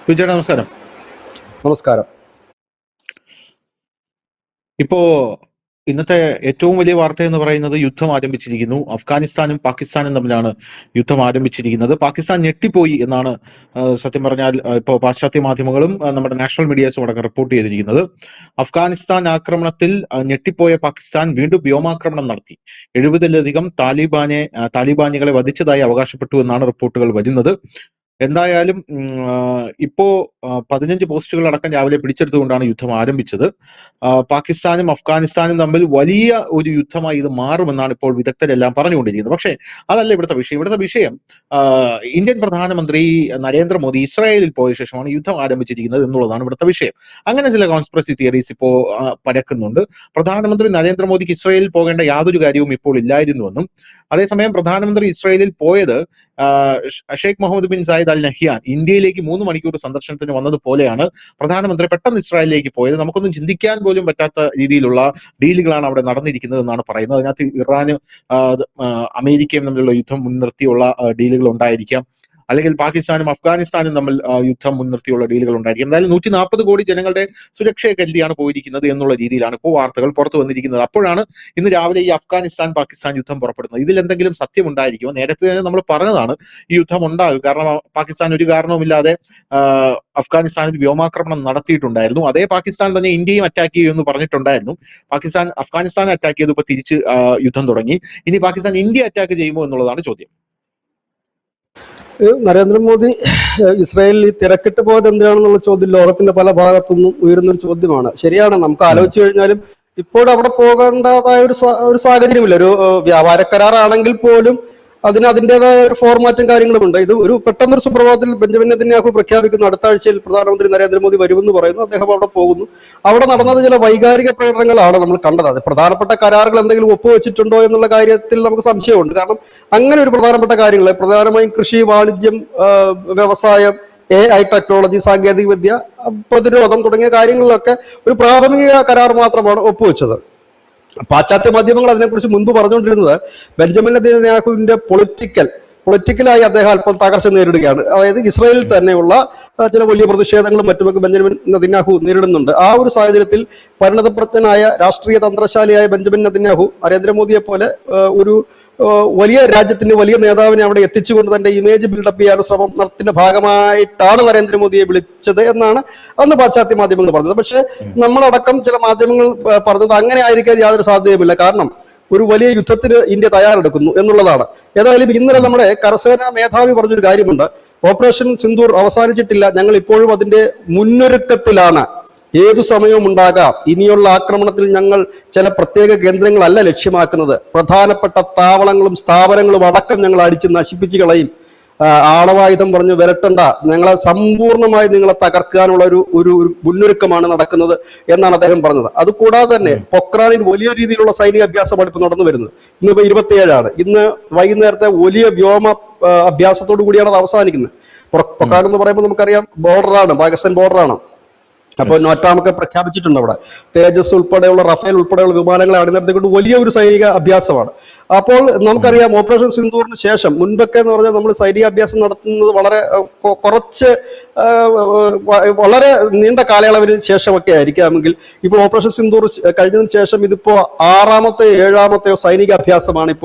വിജയ നമസ്കാരം. നമസ്കാരം. ഇപ്പോ ഇന്നത്തെ ഏറ്റവും വലിയ വാർത്ത എന്ന് പറയുന്നത് യുദ്ധം ആരംഭിച്ചിരിക്കുന്നു. അഫ്ഗാനിസ്ഥാനും പാകിസ്ഥാനും തമ്മിലാണ് യുദ്ധം ആരംഭിച്ചിരിക്കുന്നത്. പാകിസ്ഥാൻ ഞെട്ടിപ്പോയി എന്നാണ് സത്യം പറഞ്ഞാൽ ഇപ്പോൾ പാശ്ചാത്യ മാധ്യമങ്ങളും നമ്മുടെ നാഷണൽ മീഡിയാസും അടക്കം റിപ്പോർട്ട് ചെയ്തിരിക്കുന്നത്. അഫ്ഗാനിസ്ഥാൻ ആക്രമണത്തിൽ ഞെട്ടിപ്പോയ പാകിസ്ഥാൻ വീണ്ടും വ്യോമാക്രമണം നടത്തി. 70-ലധികം താലിബാനികളെ വധിച്ചതായി അവകാശപ്പെട്ടു എന്നാണ് റിപ്പോർട്ടുകൾ വരുന്നത്. എന്തായാലും ഇപ്പോ 15 പോസ്റ്റുകൾ അടക്കം രാവിലെ പിടിച്ചെടുത്തുകൊണ്ടാണ് യുദ്ധം ആരംഭിച്ചത്. പാകിസ്ഥാനും അഫ്ഗാനിസ്ഥാനും തമ്മിൽ വലിയ ഒരു യുദ്ധമായി ഇത് മാറുമെന്നാണ് ഇപ്പോൾ വിദഗ്ധരെല്ലാം പറഞ്ഞുകൊണ്ടിരിക്കുന്നത്. പക്ഷേ അതല്ല ഇവിടുത്തെ വിഷയം. ഇവിടുത്തെ വിഷയം ഇന്ത്യൻ പ്രധാനമന്ത്രി നരേന്ദ്രമോദി ഇസ്രായേലിൽ പോയ ശേഷമാണ് യുദ്ധം ആരംഭിച്ചിരിക്കുന്നത് എന്നുള്ളതാണ് ഇവിടുത്തെ വിഷയം. അങ്ങനെ ചില കോൺസ്പിറസി തിയറീസ് ഇപ്പോൾ പരക്കുന്നുണ്ട്. പ്രധാനമന്ത്രി നരേന്ദ്രമോദിക്ക് ഇസ്രായേലിൽ പോകേണ്ട യാതൊരു കാര്യവും ഇപ്പോൾ ഇല്ലായിരുന്നുവെന്നും, അതേസമയം പ്രധാനമന്ത്രി ഇസ്രായേലിൽ പോയത് Sheikh Mohammed bin Zayed Al Nahyan ഇന്ത്യയിലേക്ക് 3 മണിക്കൂർ സന്ദർശനത്തിന് വന്നതുപോലെയാണ് പ്രധാനമന്ത്രി പെട്ടെന്ന് ഇസ്രായേലിലേക്ക് പോയത്. നമുക്കൊന്നും ചിന്തിക്കാൻ പോലും പറ്റാത്ത രീതിയിലുള്ള ഡീലുകളാണ് അവിടെ നടന്നിരിക്കുന്നത് എന്നാണ് പറയുന്നത്. അതിനകത്ത് ഇറാനും അമേരിക്കയും തമ്മിലുള്ള യുദ്ധം മുൻനിർത്തിയുള്ള ഡീലുകൾ ഉണ്ടായിരിക്കാം, അല്ലെങ്കിൽ പാകിസ്ഥാനും അഫ്ഗാനിസ്ഥാനും തമ്മിൽ യുദ്ധം മുൻനിർത്തിയുള്ള ഡീലുകൾ ഉണ്ടായിരിക്കും. എന്തായാലും 140 കോടി ജനങ്ങളുടെ സുരക്ഷയെ കരുതിയാണ് പോയിരിക്കുന്നത് എന്നുള്ള രീതിയിലാണ് ഇപ്പോൾ വാർത്തകൾ പുറത്തു വന്നിരിക്കുന്നത്. അപ്പോഴാണ് ഇന്ന് രാവിലെ ഈ അഫ്ഗാനിസ്ഥാൻ പാകിസ്ഥാൻ യുദ്ധം പുറപ്പെടുന്നത്. ഇതിൽ എന്തെങ്കിലും സത്യം ഉണ്ടായിരിക്കുമോ? നേരത്തെ തന്നെ നമ്മൾ പറഞ്ഞതാണ് ഈ യുദ്ധം ഉണ്ടാകും, കാരണം പാകിസ്ഥാൻ ഒരു കാരണവുമില്ലാതെ അഫ്ഗാനിസ്ഥാനിൽ വ്യോമാക്രമണം നടത്തിയിട്ടുണ്ടായിരുന്നു. അതേ പാകിസ്ഥാൻ തന്നെ ഇന്ത്യയും അറ്റാക്ക് ചെയ്യുമെന്ന് പറഞ്ഞിട്ടുണ്ടായിരുന്നു. പാകിസ്ഥാൻ അഫ്ഗാനിസ്ഥാനെ അറ്റാക്ക് ചെയ്ത് ഇപ്പൊ തിരിച്ച് യുദ്ധം തുടങ്ങി. ഇനി പാകിസ്ഥാൻ ഇന്ത്യ അറ്റാക്ക് ചെയ്യുമോ എന്നുള്ളതാണ് ചോദ്യം. നരേന്ദ്രമോദി ഇസ്രായേലിൽ തിരക്കിട്ട് പോയത് എന്തിനാണെന്നുള്ള ചോദ്യം ലോകത്തിന്റെ പല ഭാഗത്തുനിന്നും ഉയരുന്നൊരു ചോദ്യമാണ്. ശരിയാണ്, നമുക്ക് ആലോചിച്ചു കഴിഞ്ഞാലും ഇപ്പോൾ അവിടെ പോകേണ്ടതായ ഒരു സാഹചര്യമില്ല. ഒരു വ്യാപാര കരാറാണെങ്കിൽ പോലും അതിന് അതിൻ്റെതായ ഒരു ഫോർമാറ്റും കാര്യങ്ങളുമുണ്ട്. ഇത് ഒരു പെട്ടെന്നൊരു സുപ്രഭാതത്തിൽ ബെഞ്ചമിൻ നെതന്യാഹു പ്രഖ്യാപിക്കുന്നു അടുത്ത ആഴ്ചയിൽ പ്രധാനമന്ത്രി നരേന്ദ്രമോദി വരുമെന്ന് പറയുന്നു. അദ്ദേഹം അവിടെ പോകുന്നു. അവിടെ നടന്നത് ചില വൈകാരിക പ്രകടനങ്ങളാണ് നമ്മൾ കണ്ടത്. അത് പ്രധാനപ്പെട്ട കരാറുകൾ എന്തെങ്കിലും ഒപ്പുവെച്ചിട്ടുണ്ടോ എന്നുള്ള കാര്യത്തിൽ നമുക്ക് സംശയമുണ്ട്. കാരണം അങ്ങനെ ഒരു പ്രധാനപ്പെട്ട കാര്യങ്ങൾ, പ്രധാനമായും കൃഷി, വാണിജ്യം, വ്യവസായം, AI ടെക്നോളജി, സാങ്കേതിക വിദ്യ, പ്രതിരോധം തുടങ്ങിയ കാര്യങ്ങളിലൊക്കെ ഒരു പ്രാഥമിക കരാർ മാത്രമാണ് ഒപ്പുവെച്ചത്. പാശ്ചാത്യ മാധ്യമങ്ങൾ അതിനെക്കുറിച്ച് മുൻപ് പറഞ്ഞുകൊണ്ടിരുന്നത് ബെഞ്ചമിൻ നെതന്യാഹുവിന്റെ പൊളിറ്റിക്കലായി അദ്ദേഹം അല്പം തകർച്ച നേരിടുകയാണ്. അതായത് ഇസ്രായേലിൽ തന്നെയുള്ള ചില വലിയ പ്രതിഷേധങ്ങളും മറ്റുമൊക്കെ ബെഞ്ചമിൻ നെതന്യാഹു നേരിടുന്നുണ്ട്. ആ ഒരു സാഹചര്യത്തിൽ പരിണതപ്രജ്ഞനായ രാഷ്ട്രീയ തന്ത്രശാലിയായ ബെഞ്ചമിൻ നെതന്യാഹു നരേന്ദ്രമോദിയെ പോലെ ഒരു വലിയ രാജ്യത്തിന്റെ വലിയ നേതാവിനെ അവിടെ എത്തിച്ചുകൊണ്ട് തന്റെ ഇമേജ് ബിൽഡപ്പ് ചെയ്യാൻ ശ്രമം നടത്തിന്റെ ഭാഗമായിട്ടാണ് നരേന്ദ്രമോദിയെ വിളിച്ചത് എന്നാണ് അന്ന് പാശ്ചാത്യ മാധ്യമങ്ങൾ പറഞ്ഞത്. പക്ഷെ നമ്മളടക്കം ചില മാധ്യമങ്ങൾ പറഞ്ഞത് അങ്ങനെ ആയിരിക്കാൻ യാതൊരു സാധ്യതയുമില്ല. കാരണം ഒരു വലിയ യുദ്ധത്തിന് ഇന്ത്യ തയ്യാറെടുക്കുന്നു എന്നുള്ളതാണ്. ഏതായാലും ഇന്നലെ നമ്മുടെ കരസേനാ മേധാവി പറഞ്ഞൊരു കാര്യമുണ്ട്. ഓപ്പറേഷൻ സിന്ദൂർ അവസാനിച്ചിട്ടില്ല, ഞങ്ങൾ ഇപ്പോഴും അതിന്റെ മുന്നൊരുക്കത്തിലാണ്, ഏതു സമയവും ഉണ്ടാകാം. ഇനിയുള്ള ആക്രമണത്തിൽ ഞങ്ങൾ ചില പ്രത്യേക കേന്ദ്രങ്ങളല്ല ലക്ഷ്യമാക്കുന്നത്, പ്രധാനപ്പെട്ട താവളങ്ങളും സ്ഥാപനങ്ങളും അടക്കം ഞങ്ങൾ അടിച്ച് നശിപ്പിച്ചു കളയും. ആണവായുധം പറഞ്ഞു വരട്ടണ്ട, ഞങ്ങളെ സമ്പൂർണ്ണമായി നിങ്ങളെ തകർക്കാനുള്ള ഒരു മുന്നൊരുക്കമാണ് നടക്കുന്നത് എന്നാണ് അദ്ദേഹം പറഞ്ഞത്. അതുകൂടാതെ തന്നെ പൊക്രാനിൽ വലിയ രീതിയിലുള്ള സൈനിക അഭ്യാസമാണ് ഇപ്പോൾ നടന്നു വരുന്നത്. ഇന്നിപ്പോ 27 ഇന്ന് വൈകുന്നേരത്തെ വലിയ വ്യോമ അഭ്യാസത്തോടു കൂടിയാണ് അത് അവസാനിക്കുന്നത്. പൊക്രാൻ എന്ന് പറയുമ്പോൾ നമുക്കറിയാം ബോർഡറാണ്, പാകിസ്ഥാൻ ബോർഡറാണ്. അപ്പോൾ നോട്ടാമൊക്കെ പ്രഖ്യാപിച്ചിട്ടുണ്ട്. അവിടെ തേജസ് ഉൾപ്പെടെയുള്ള റഫേൽ ഉൾപ്പെടെയുള്ള വിമാനങ്ങളെ അണിനിരത്തിക്കൊണ്ട് വലിയ ഒരു സൈനിക അഭ്യാസമാണ്. അപ്പോൾ നമുക്കറിയാം ഓപ്പറേഷൻ സിന്ദൂറിന് ശേഷം മുൻപൊക്കെ എന്ന് പറഞ്ഞാൽ നമ്മൾ സൈനിക അഭ്യാസം നടത്തുന്നത് വളരെ നീണ്ട കാലയളവിന് ശേഷമൊക്കെ ആയിരിക്കാമെങ്കിൽ ഇപ്പോൾ ഓപ്പറേഷൻ സിന്ദൂർ കഴിഞ്ഞതിന് ശേഷം ഇതിപ്പോ 6ാമത്തെയോ 7ാമത്തെയോ സൈനിക അഭ്യാസമാണ്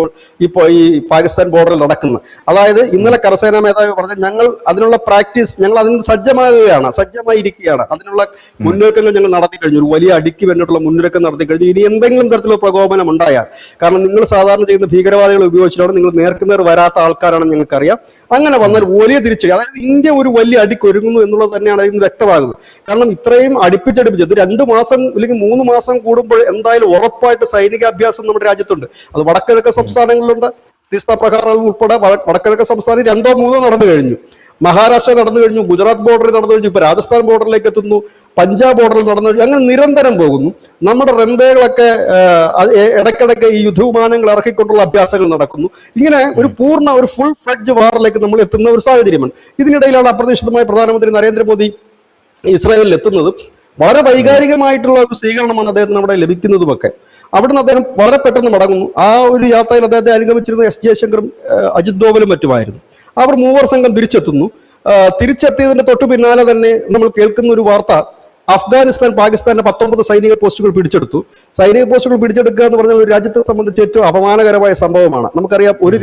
ഇപ്പോൾ ഈ പാകിസ്ഥാൻ ബോർഡറിൽ നടക്കുന്നത്. അതായത് ഇന്നലെ കരസേനാ മേധാവി പറഞ്ഞ ഞങ്ങൾ അതിനുള്ള പ്രാക്ടീസ്, ഞങ്ങൾ അതിന് സജ്ജമായിരിക്കുകയാണ്, അതിനുള്ള മുന്നൊരുക്കങ്ങൾ ഞങ്ങൾ നടത്തി കഴിഞ്ഞു, ഒരു വലിയ അടിക്ക് വേണ്ടിയിട്ടുള്ള മുന്നൊരുക്കം നടത്തി കഴിഞ്ഞു. ഇനി എന്തെങ്കിലും തരത്തിലുള്ള പ്രകോപനം ഉണ്ടായാൽ, കാരണം നിങ്ങൾ സാധാരണ ചെയ്യുന്ന ഭീകരവാദികൾ ഉപയോഗിച്ചിട്ടാണ്, നിങ്ങൾ നേർക്കുനേർ വരാത്ത ആൾക്കാരാണെന്ന് ഞങ്ങൾക്കറിയാം. അങ്ങനെ വന്നാൽ വലിയ തിരിച്ചടി, അതായത് ഇന്ത്യ ഒരു വലിയ അടിക്ക് ഒരുങ്ങുന്നു എന്നുള്ളത് തന്നെയാണ് ഇതിന് വ്യക്തമാകുന്നത്. കാരണം ഇത്രയും അടുപ്പിച്ചത് 2 മാസം അല്ലെങ്കിൽ 3 മാസം കൂടുമ്പോൾ എന്തായാലും ഉറപ്പായിട്ട് സൈനിക അഭ്യാസം നമ്മുടെ രാജ്യത്തുണ്ട്. അത് വടക്കിഴക്കൻ സംസ്ഥാനങ്ങളിലുണ്ട്. തീസ്ത പ്രഹാരം ഉൾപ്പെടെ വടക്കിഴക്കൻ സംസ്ഥാനം 2 or 3 നടന്നു കഴിഞ്ഞു. മഹാരാഷ്ട്ര നടന്നു കഴിഞ്ഞു, ഗുജറാത്ത് ബോർഡറിൽ നടന്നു കഴിഞ്ഞു, ഇപ്പൊ രാജസ്ഥാൻ ബോർഡറിലേക്ക് എത്തുന്നു, പഞ്ചാബ് ബോർഡറിൽ നടന്നു കഴിഞ്ഞു. അങ്ങനെ നിരന്തരം പോകുന്നു. നമ്മുടെ റൺവേകളൊക്കെ ഇടയ്ക്കിടയ്ക്ക് ഈ യുദ്ധവിമാനങ്ങൾ ഇറക്കിക്കൊണ്ടുള്ള അഭ്യാസങ്ങൾ നടക്കുന്നു. ഇങ്ങനെ ഒരു ഫുൾ ഫ്ലഡ്ജ് വാറിലേക്ക് നമ്മൾ എത്തുന്ന ഒരു സാഹചര്യമാണ്. ഇതിനിടയിലാണ് അപ്രതീക്ഷിതമായി പ്രധാനമന്ത്രി നരേന്ദ്രമോദി ഇസ്രായേലിൽ എത്തുന്നത്. വളരെ വൈകാരികമായിട്ടുള്ള ഒരു സ്വീകരണമാണ് അദ്ദേഹത്തിന് അവിടെ ലഭിക്കുന്നതുമൊക്കെ. അവിടുന്ന് അദ്ദേഹം വളരെ പെട്ടെന്ന് മടങ്ങുന്നു. ആ ഒരു യാത്രയിൽ അദ്ദേഹത്തെ അനുഗമിച്ചിരുന്ന S ജയശങ്കറും അജിത് ഡോവലും മറ്റുമായിരുന്നു. അവർ 3 സംഘം തിരിച്ചെത്തുന്നു. തിരിച്ചെത്തിയതിന്റെ തൊട്ടു പിന്നാലെ തന്നെ നമ്മൾ കേൾക്കുന്ന ഒരു വാർത്ത, അഫ്ഗാനിസ്ഥാൻ പാകിസ്ഥാന്റെ 19 സൈനിക പോസ്റ്റുകൾ പിടിച്ചെടുത്തു. സൈനിക പോസ്റ്റുകൾ പിടിച്ചെടുക്കുക എന്ന് പറഞ്ഞാൽ ഒരു രാജ്യത്തെ സംബന്ധിച്ച് ഏറ്റവും അപമാനകരമായ സംഭവമാണ്. നമുക്കറിയാം, ഒരു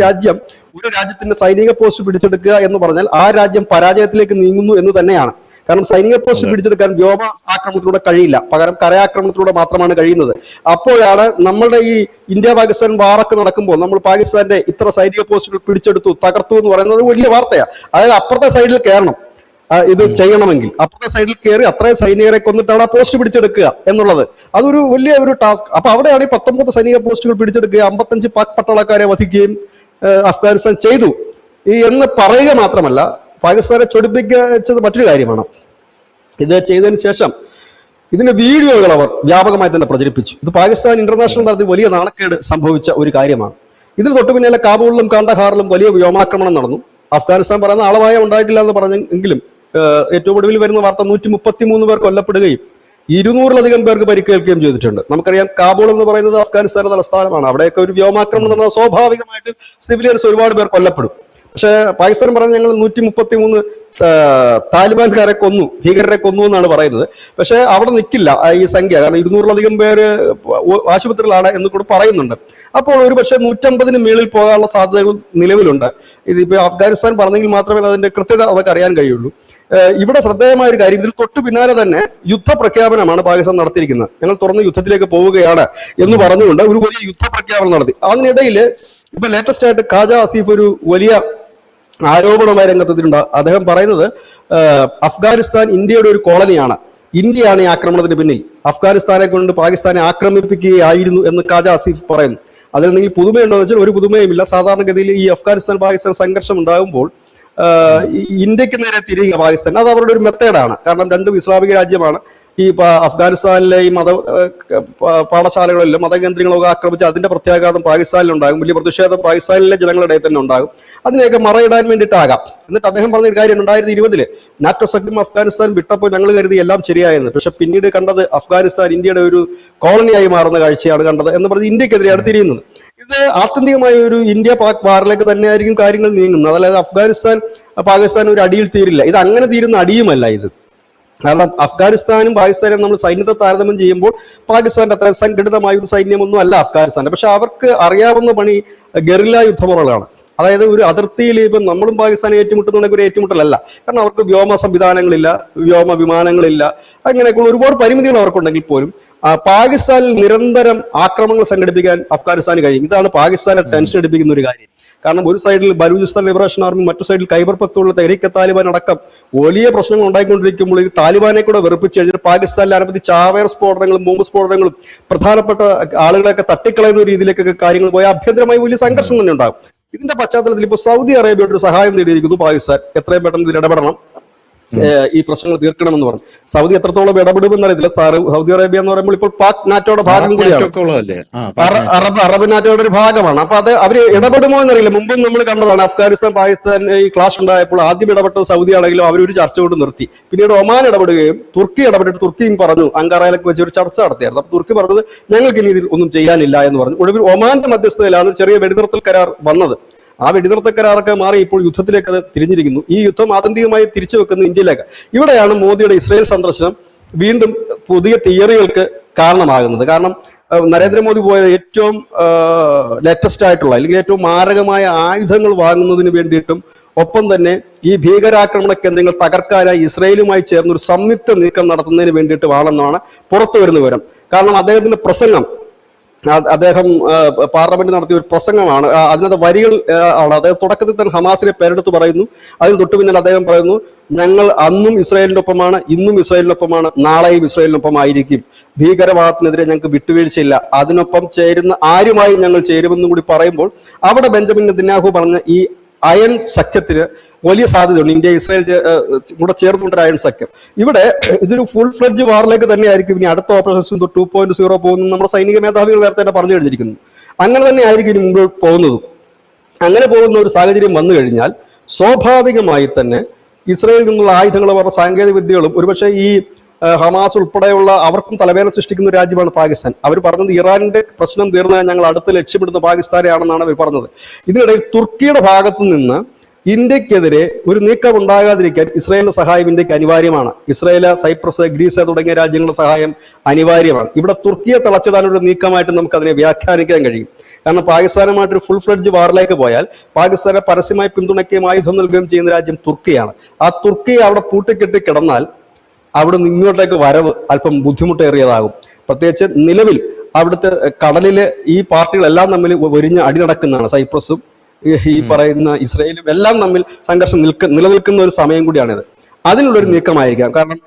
രാജ്യത്തിന്റെ സൈനിക പോസ്റ്റ് പിടിച്ചെടുക്കുക എന്ന് പറഞ്ഞാൽ ആ രാജ്യം പരാജയത്തിലേക്ക് നീങ്ങുന്നു എന്ന് തന്നെയാണ്. കാരണം സൈനിക പോസ്റ്റ് പിടിച്ചെടുക്കാൻ വ്യോമ ആക്രമണത്തിലൂടെ കഴിയില്ല, പകരം കരയാക്രമണത്തിലൂടെ മാത്രമാണ് കഴിയുന്നത്. അപ്പോഴാണ് നമ്മളുടെ ഈ ഇന്ത്യ പാകിസ്ഥാൻ വാറൊക്കെ നടക്കുമ്പോൾ നമ്മൾ പാകിസ്ഥാന്റെ ഇത്ര സൈനിക പോസ്റ്റുകൾ പിടിച്ചെടുത്തു, തകർത്തു എന്ന് പറയുന്നത് വലിയ വാർത്തയാണ്. അതായത് അപ്പുറത്തെ സൈഡിൽ കയറണം ഇത് ചെയ്യണമെങ്കിൽ, അപ്പുറത്തെ സൈഡിൽ കയറി അത്രയും സൈനികരെ കൊന്നിട്ടാണ് ആ പോസ്റ്റ് പിടിച്ചെടുക്കുക എന്നുള്ളത്. അതൊരു വലിയ ഒരു ടാസ്ക്. അപ്പൊ അവിടെയാണ് ഈ 19 സൈനിക പോസ്റ്റുകൾ പിടിച്ചെടുക്കുക, 55 പാക് പട്ടാളക്കാരെ വധിക്കുകയും അഫ്ഗാനിസ്ഥാൻ ചെയ്തു എന്ന് പറയുക മാത്രമല്ല, പാകിസ്ഥാനെ ചൊടിപ്പിച്ചത് മറ്റൊരു കാര്യമാണ്. ഇത് ചെയ്തതിന് ശേഷം ഇതിന്റെ വീഡിയോകൾ അവർ വ്യാപകമായി തന്നെ പ്രചരിപ്പിച്ചു. ഇത് പാകിസ്ഥാൻ ഇന്റർനാഷണൽ തലത്തിൽ വലിയ നാണക്കേട് സംഭവിച്ച ഒരു കാര്യമാണ്. ഇതിന് തൊട്ടു പിന്നാലെ കാബൂളിലും കാണ്ഡഹാറിലും വലിയ വ്യോമാക്രമണം നടന്നു. അഫ്ഗാനിസ്ഥാൻ പറയുന്ന ആളപായം ഉണ്ടായിട്ടില്ല എന്ന് പറഞ്ഞെങ്കിലും ഏറ്റവും ഒടുവിൽ വരുന്ന വാർത്ത 133 പേർ കൊല്ലപ്പെടുകയും 200-ലധികം പേർക്ക് പരിക്കേൽക്കുകയും ചെയ്തിട്ടുണ്ട്. നമുക്കറിയാം, കാബൂൾ എന്ന് പറയുന്നത് അഫ്ഗാനിസ്ഥാന്റെ തലസ്ഥാനമാണ്. അവിടെയൊക്കെ ഒരു വ്യോമാക്രമണം നടന്നാൽ സ്വാഭാവികമായിട്ട് സിവിലിയൻസ് ഒരുപാട് പേർ കൊല്ലപ്പെടും. പക്ഷെ പാകിസ്ഥാൻ പറഞ്ഞ ഞങ്ങൾ 133 താലിബാൻകാരെ കൊന്നു, ഭീകരരെ കൊന്നു എന്നാണ് പറയുന്നത്. പക്ഷെ അവിടെ നിൽക്കില്ല ഈ സംഖ്യ, കാരണം 200-ലധികം പേര് ആശുപത്രിയിലാണ് എന്ന് കൂടെ പറയുന്നുണ്ട്. അപ്പോൾ ഒരു പക്ഷേ 150-ന് മേളിൽ പോകാനുള്ള സാധ്യതകൾ നിലവിലുണ്ട്. ഇതിപ്പോ അഫ്ഗാനിസ്ഥാൻ പറഞ്ഞെങ്കിൽ മാത്രമേ അതിന്റെ കൃത്യത അവർക്ക് അറിയാൻ കഴിയുള്ളൂ. ഇവിടെ ശ്രദ്ധേയമായ ഒരു കാര്യം, ഇതിൽ തൊട്ടു പിന്നാലെ തന്നെ യുദ്ധപ്രഖ്യാപനമാണ് പാകിസ്ഥാൻ നടത്തിയിരിക്കുന്നത്. ഞങ്ങൾ തുറന്ന് യുദ്ധത്തിലേക്ക് പോവുകയാണ് എന്ന് പറഞ്ഞുകൊണ്ട് ഒരു വലിയ യുദ്ധപ്രഖ്യാപനം നടത്തി. അതിനിടയിൽ ഇപ്പൊ ലേറ്റസ്റ്റ് ആയിട്ട് ഖാജ ആസിഫ് ഒരു വലിയ ആരോപണമായി രംഗത്തെത്തിയിട്ടുണ്ട്. അദ്ദേഹം പറയുന്നത് അഫ്ഗാനിസ്ഥാൻ ഇന്ത്യയുടെ ഒരു കോളനിയാണ്, ഇന്ത്യയാണ് ഈ ആക്രമണത്തിന് പിന്നിൽ, അഫ്ഗാനിസ്ഥാനെ കൊണ്ട് പാകിസ്ഥാനെ ആക്രമിപ്പിക്കുകയായിരുന്നു എന്ന് ഖാജ ആസിഫ് പറയുന്നു. അതിൽ എന്തെങ്കിലും പുതുമയുണ്ടോ എന്ന് വെച്ചാൽ ഒരു പുതുമയുമില്ല. സാധാരണഗതിയിൽ ഈ അഫ്ഗാനിസ്ഥാൻ പാകിസ്ഥാൻ സംഘർഷം ഉണ്ടാകുമ്പോൾ ഇന്ത്യക്ക് നേരെ തിരിയുക പാകിസ്ഥാൻ, അത് അവരുടെ ഒരു മെത്തേഡാണ്. കാരണം രണ്ടും ഇസ്ലാമിക രാജ്യമാണ്. ഈ അഫ്ഗാനിസ്ഥാനിലെ ഈ പാഠശാലകളിലും മതകേന്ദ്രങ്ങളൊക്കെ ആക്രമിച്ച് അതിന്റെ പ്രത്യാഘാതം പാകിസ്ഥാനിലുണ്ടാകും, വലിയ പ്രതിഷേധം പാകിസ്ഥാനിലെ ജനങ്ങളുടെ തന്നെ ഉണ്ടാകും. അതിനെയൊക്കെ മറയിടാൻ വേണ്ടിയിട്ടാകാം. എന്നിട്ട് അദ്ദേഹം പറഞ്ഞൊരു കാര്യം, 2020 നാറ്റോ സഖ്യം അഫ്ഗാനിസ്ഥാൻ വിട്ടപ്പോൾ ഞങ്ങൾ കരുതി എല്ലാം ശരിയായെന്ന്. പക്ഷെ പിന്നീട് കണ്ടത് അഫ്ഗാനിസ്ഥാൻ ഇന്ത്യയുടെ ഒരു കോളനിയായി മാറുന്ന കാഴ്ചയാണ് കണ്ടത് എന്ന് പറഞ്ഞ് ഇന്ത്യക്കെതിരെയാണ് തിരിയുന്നത്. ഇത് ആത്യന്തികമായ ഒരു ഇന്ത്യ പാക് വാറിലേക്ക് തന്നെയായിരിക്കും കാര്യങ്ങൾ നീങ്ങുന്നത്. അതായത് അഫ്ഗാനിസ്ഥാൻ പാകിസ്ഥാൻ ഒരു അടിയിൽ തീരില്ല. ഇത് അങ്ങനെ തീരുന്ന അടിയുമല്ല ഇത്. കാരണം അഫ്ഗാനിസ്ഥാനും പാകിസ്ഥാനും നമ്മൾ സൈന്യത്തെ താരതമ്യം ചെയ്യുമ്പോൾ പാകിസ്ഥാന്റെ അത്ര സംഘടിതമായ ഒരു സൈന്യമൊന്നും അല്ല അഫ്ഗാനിസ്ഥാന്റെ. പക്ഷെ അവർക്ക് അറിയാവുന്ന പണി ഗറില്ല യുദ്ധമുറകളാണ്. അതായത് ഒരു അതിർത്തിയിൽ ഇപ്പം നമ്മളും പാകിസ്ഥാനെ ഏറ്റുമുട്ടുന്നുണ്ടെങ്കിൽ ഒരു ഏറ്റുമുട്ടലല്ല. കാരണം അവർക്ക് വ്യോമ സംവിധാനങ്ങളില്ല, വ്യോമ വിമാനങ്ങളില്ല, അങ്ങനെയൊക്കെയുള്ള ഒരുപാട് പരിമിതികൾ അവർക്കുണ്ടെങ്കിൽ പോലും പാകിസ്ഥാനിൽ നിരന്തരം ആക്രമണങ്ങൾ സംഘടിപ്പിക്കാൻ അഫ്ഗാനിസ്ഥാന് കഴിയും. ഇതാണ് പാകിസ്ഥാനെ ടെൻഷൻ എടുപ്പിക്കുന്ന ഒരു കാര്യം. കാരണം ഒരു സൈഡിൽ ബലൂചിസ്ഥാൻ ലിബറേഷൻ ആർമി, മറ്റു സൈഡിൽ ഖൈബർ പഖ്തൂൺഖ്വ തെഹ്രീക്ക് താലിബാൻ അടക്കം വലിയ പ്രശ്നങ്ങൾ ഉണ്ടായിക്കൊണ്ടിരിക്കുമ്പോൾ ഈ താലിബാനെ കൂടെ വെറുപ്പിച്ച് കഴിഞ്ഞിട്ട് പാകിസ്ഥാനിലെ അനവധി ചാവേർ സ്ഫോടനങ്ങളും ബോംബ് സ്ഫോടനങ്ങളും പ്രധാനപ്പെട്ട ആളുകളെയൊക്കെ തട്ടിക്കളയുന്ന രീതിയിലേക്കൊക്കെ കാര്യങ്ങൾ പോയാൽ ആഭ്യന്തരമായി വലിയ സംഘർഷം തന്നെ ഉണ്ടാകും. ഇതിന്റെ പശ്ചാത്തലത്തിൽ ഇപ്പോൾ സൗദി അറേബ്യയുടെ ഒരു സഹായം നേടിയിരിക്കുന്നു പാകിസ്ഥാൻ. എത്രയും പെട്ടെന്ന് ഇതിൽ ഇടപെടണം, ഈ പ്രശ്നങ്ങൾ തീർക്കണമെന്ന് പറഞ്ഞു. സൗദി എത്രത്തോളം ഇടപെടുമെന്ന് അറിയത്തില്ല. സൗദി അറേബ്യ എന്ന് പറയുമ്പോൾ ഇപ്പോൾ പാക് നാറ്റോയുടെ ഭാഗം കൂടിയാണ്, അറബ് നാറ്റോയുടെ ഒരു ഭാഗമാണ്. അപ്പൊ അത് അവര് ഇടപെടുമോ എന്നറിയില്ല. മുമ്പും നമ്മൾ കണ്ടതാണ്, അഫ്ഗാനിസ്ഥാൻ പാകിസ്ഥാൻ ഈ ക്ലാഷ് ഉണ്ടായപ്പോൾ ആദ്യം ഇടപെട്ടത് സൗദി ആണെങ്കിലും അവരൊരു ചർച്ച കൊണ്ട് നിർത്തി. പിന്നീട് ഒമാൻ ഇടപെടുകയും തുർക്കി ഇടപെട്ടിട്ട് തുർക്കിയും പറഞ്ഞു, അങ്കാറയിലൊക്കെ വെച്ച് ഒരു ചർച്ച നടത്തിയായിരുന്നു. അപ്പൊ തുർക്കി പറഞ്ഞത് ഞങ്ങൾക്ക് ഇനി ഇതിൽ ഒന്നും ചെയ്യാനില്ല എന്ന് പറഞ്ഞു. ഒടുവിൽ ഒമാന്റെ മധ്യസ്ഥതയിലാണ് ചെറിയ വെടിനിർത്തൽ കരാർ വന്നത്. ആ വെടിനിർത്തൽ കരാറൊക്കെ മാറി ഇപ്പോൾ യുദ്ധത്തിലേക്ക് അത് തിരിഞ്ഞിരിക്കുന്നു. ഈ യുദ്ധം ആത്യന്തികമായി തിരിച്ചു വെക്കുന്ന ഇന്ത്യയിലേക്ക്. ഇവിടെയാണ് മോദിയുടെ ഇസ്രയേൽ സന്ദർശനം വീണ്ടും പുതിയ തിയറികൾക്ക് കാരണമാകുന്നത്. കാരണം നരേന്ദ്രമോദി പോയത് ഏറ്റവും ലേറ്റസ്റ്റ് ആയിട്ടുള്ള അല്ലെങ്കിൽ ഏറ്റവും മാരകമായ ആയുധങ്ങൾ വാങ്ങുന്നതിന് വേണ്ടിയിട്ടും ഒപ്പം തന്നെ ഈ ഭീകരാക്രമണ കേന്ദ്രങ്ങൾ തകർക്കാനായി ഇസ്രയേലുമായി ചേർന്നൊരു സംയുക്ത നീക്കം നടത്തുന്നതിന് വേണ്ടിയിട്ടുമാണെന്നാണ് പുറത്തു വരുന്ന വിവരം. കാരണം അദ്ദേഹത്തിന്റെ പ്രസംഗം, അദ്ദേഹം പാർലമെന്റ് നടത്തിയ ഒരു പ്രസംഗമാണ്. അതിനകത്ത് വരികൾ ആണ്. അദ്ദേഹം തുടക്കത്തിൽ തന്നെ ഹമാസിനെ പേരെടുത്ത് പറയുന്നു. അതിന് തൊട്ടു പിന്നിൽ അദ്ദേഹം പറയുന്നു, ഞങ്ങൾ അന്നും ഇസ്രായേലിന്റെ ഒപ്പമാണ്, ഇന്നും ഇസ്രായേലിന്റെ ഒപ്പമാണ്, നാളെയും ഇസ്രായേലിനൊപ്പമായിരിക്കും. ഭീകരവാദത്തിനെതിരെ ഞങ്ങൾക്ക് വിട്ടുവീഴ്ചയില്ല, അതിനൊപ്പം ചേരുന്ന ആരുമായി ഞങ്ങൾ ചേരുമെന്നും കൂടി പറയുമ്പോൾ അവിടെ ബെഞ്ചമിൻ നെതന്യാഹു പറഞ്ഞ ഈ അയൺ സഖ്യത്തിന് വലിയ സാധ്യതയുണ്ട്. ഇന്ത്യ ഇസ്രായേൽ കൂടെ ചേർന്നുകൊണ്ടൊരു അയൺ സഖ്യം. ഇവിടെ ഇതൊരു ഫുൾ ഫ്ലെഡ്ജ് വാറിലേക്ക് തന്നെയായിരിക്കും ഇനി അടുത്ത ഓപ്പറേഷൻ 2.0 പോകുന്നു നമ്മുടെ സൈനിക മേധാവികൾ നേരത്തെ തന്നെ പറഞ്ഞു കഴിഞ്ഞിരിക്കുന്നു. അങ്ങനെ തന്നെ ആയിരിക്കും ഇനി മുമ്പോട്ട് പോകുന്നതും. അങ്ങനെ പോകുന്ന ഒരു സാഹചര്യം വന്നു കഴിഞ്ഞാൽ സ്വാഭാവികമായി തന്നെ ഇസ്രായേലിൽ നിന്നുള്ള ആയുധങ്ങളും അവരുടെ സാങ്കേതിക വിദ്യകളും ഒരുപക്ഷെ ഈ ഹമാസ് ഉൾപ്പെടെയുള്ള അവർക്കും തലവേദന സൃഷ്ടിക്കുന്ന ഒരു രാജ്യമാണ് പാകിസ്ഥാൻ. അവർ പറഞ്ഞത് ഇറാനിന്റെ പ്രശ്നം തീർന്നാൽ ഞങ്ങൾ അടുത്ത് ലക്ഷ്യമിടുന്ന പാകിസ്ഥാനെയാണെന്നാണ് അവർ പറഞ്ഞത്. ഇതിനിടയിൽ തുർക്കിയുടെ ഭാഗത്തു നിന്ന് ഇന്ത്യക്കെതിരെ ഒരു നീക്കം ഉണ്ടാകാതിരിക്കാൻ ഇസ്രായേലിന്റെ സഹായം ഇന്ത്യക്ക് അനിവാര്യമാണ്. ഇസ്രായേല്, സൈപ്രസ്, ഗ്രീസ് തുടങ്ങിയ രാജ്യങ്ങളുടെ സഹായം അനിവാര്യമാണ്. ഇവിടെ തുർക്കിയെ തളച്ചിടാനൊരു നീക്കമായിട്ട് നമുക്ക് അതിനെ വ്യാഖ്യാനിക്കാൻ കഴിയും. കാരണം പാകിസ്ഥാനുമായിട്ടൊരു ഫുൾ ഫ്ലഡ്ജ് വാറിലേക്ക് പോയാൽ പാകിസ്ഥാനെ പരസ്യമായി പിന്തുണയ്ക്കുകയും ആയുധം നൽകുകയും ചെയ്യുന്ന രാജ്യം തുർക്കിയാണ്. ആ തുർക്കിയെ അവിടെ പൂട്ടിക്കെട്ടി കിടന്നാൽ അവിടെ നിന്ന് ഇങ്ങോട്ടേക്ക് വരവ് അല്പം ബുദ്ധിമുട്ടേറിയതാകും. പ്രത്യേകിച്ച് നിലവിൽ അവിടുത്തെ കടലില് ഈ പാർട്ടികളെല്ലാം തമ്മിൽ ഒരിഞ്ഞ് അടി നടക്കുന്നതാണ്. സൈപ്രസും ഈ പറയുന്ന ഇസ്രായേലും എല്ലാം തമ്മിൽ സംഘർഷം നിലനിൽക്കുന്ന ഒരു സമയം കൂടിയാണിത്. അതിനുള്ളൊരു നീക്കമായിരിക്കാം. കാരണം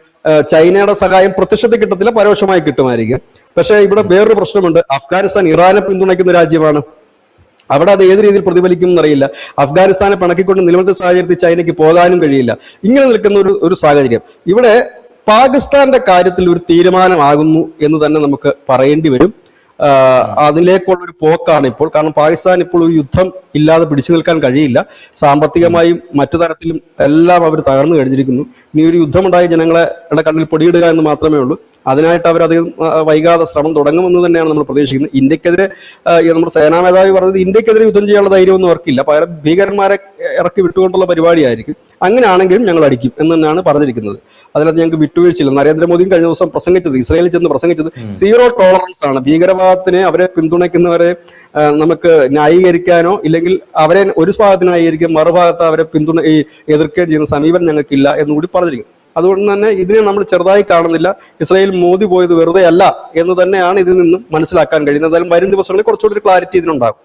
ചൈനയുടെ സഹായം പ്രത്യക്ഷത്തിൽ കിട്ടത്തില്ല, പരോക്ഷമായി കിട്ടുമായിരിക്കും. പക്ഷേ ഇവിടെ വേറൊരു പ്രശ്നമുണ്ട്. അഫ്ഗാനിസ്ഥാൻ ഇറാനെ പിന്തുണയ്ക്കുന്ന രാജ്യമാണ്. അവിടെ അത് ഏത് രീതിയിൽ പ്രതിഫലിക്കും എന്നറിയില്ല. അഫ്ഗാനിസ്ഥാനെ പിണക്കിക്കൊണ്ട് നിലവിലത്തെ സാഹചര്യത്തിൽ ചൈനയ്ക്ക് പോകാനും കഴിയില്ല. ഇങ്ങനെ നിൽക്കുന്ന ഒരു സാഹചര്യം ഇവിടെ പാകിസ്ഥാന്റെ കാര്യത്തിൽ ഒരു തീരുമാനമാകുന്നു എന്ന് തന്നെ നമുക്ക് പറയേണ്ടി വരും. അതിലേക്കുള്ള ഒരു പോക്കാണ് ഇപ്പോൾ. കാരണം പാകിസ്ഥാൻ ഇപ്പോൾ ഒരു യുദ്ധം ഇല്ലാതെ പിടിച്ചു നിൽക്കാൻ കഴിയില്ല. സാമ്പത്തികമായും മറ്റു തരത്തിലും എല്ലാം അവർ തകർന്നു കഴിഞ്ഞിരിക്കുന്നു. ഇനി ഒരു യുദ്ധമുണ്ടായി ജനങ്ങളെ കണ്ണിൽ പൊടിയിടുക എന്ന് മാത്രമേ ഉള്ളൂ. അതിനായിട്ട് അവരധികം വൈകാതെ ശ്രമം തുടങ്ങുമെന്ന് തന്നെയാണ് നമ്മൾ പ്രതീക്ഷിക്കുന്നത്. ഇന്ത്യക്കെതിരെ നമ്മുടെ സേനാ മേധാവി പറഞ്ഞത് ഇന്ത്യക്കെതിരെ യുദ്ധം ചെയ്യാനുള്ള ധൈര്യമൊന്നും അവർക്കില്ല, പകരം ഭീകരന്മാരെ ഇറക്കി വിട്ടുകൊണ്ടുള്ള പരിപാടിയായിരിക്കും. അങ്ങനെയാണെങ്കിലും ഞങ്ങൾ അടിക്കും എന്ന് തന്നെയാണ് പറഞ്ഞിരിക്കുന്നത്. അതിനകത്ത് ഞങ്ങൾക്ക് വിട്ടുവീഴ്ചയില്ല. നരേന്ദ്രമോദിയും കഴിഞ്ഞ ദിവസം പ്രസംഗിച്ചത്, ഇസ്രായേലിൽ ചെന്ന് പ്രസംഗിച്ചത് സീറോ ടോളറൻസ് ആണ്. ഭീകരവാദത്തിനെ, അവരെ പിന്തുണയ്ക്കുന്നവരെ നമുക്ക് ന്യായീകരിക്കാനോ ഇല്ലെങ്കിൽ അവരെ ഒരു ഭാഗത്ത് ന്യായീകരിക്കാൻ മറുഭാഗത്ത് അവരെ എതിർക്കുകയും ചെയ്യുന്ന സമീപനം ഞങ്ങൾക്കില്ല എന്നുകൂടി പറഞ്ഞിരിക്കും. അതുകൊണ്ട് തന്നെ ഇതിനെ നമ്മൾ ചെറുതായി കാണുന്നില്ല. ഇസ്രായേൽ മോദി പോയത് വെറുതെ അല്ല എന്ന് തന്നെയാണ് ഇതിൽ നിന്നും മനസ്സിലാക്കാൻ കഴിയുന്നത്. എന്തായാലും വരും ദിവസങ്ങളിൽ കുറച്ചുകൂടി ഒരു ക്ലാരിറ്റി ഇതിനുണ്ടാകും.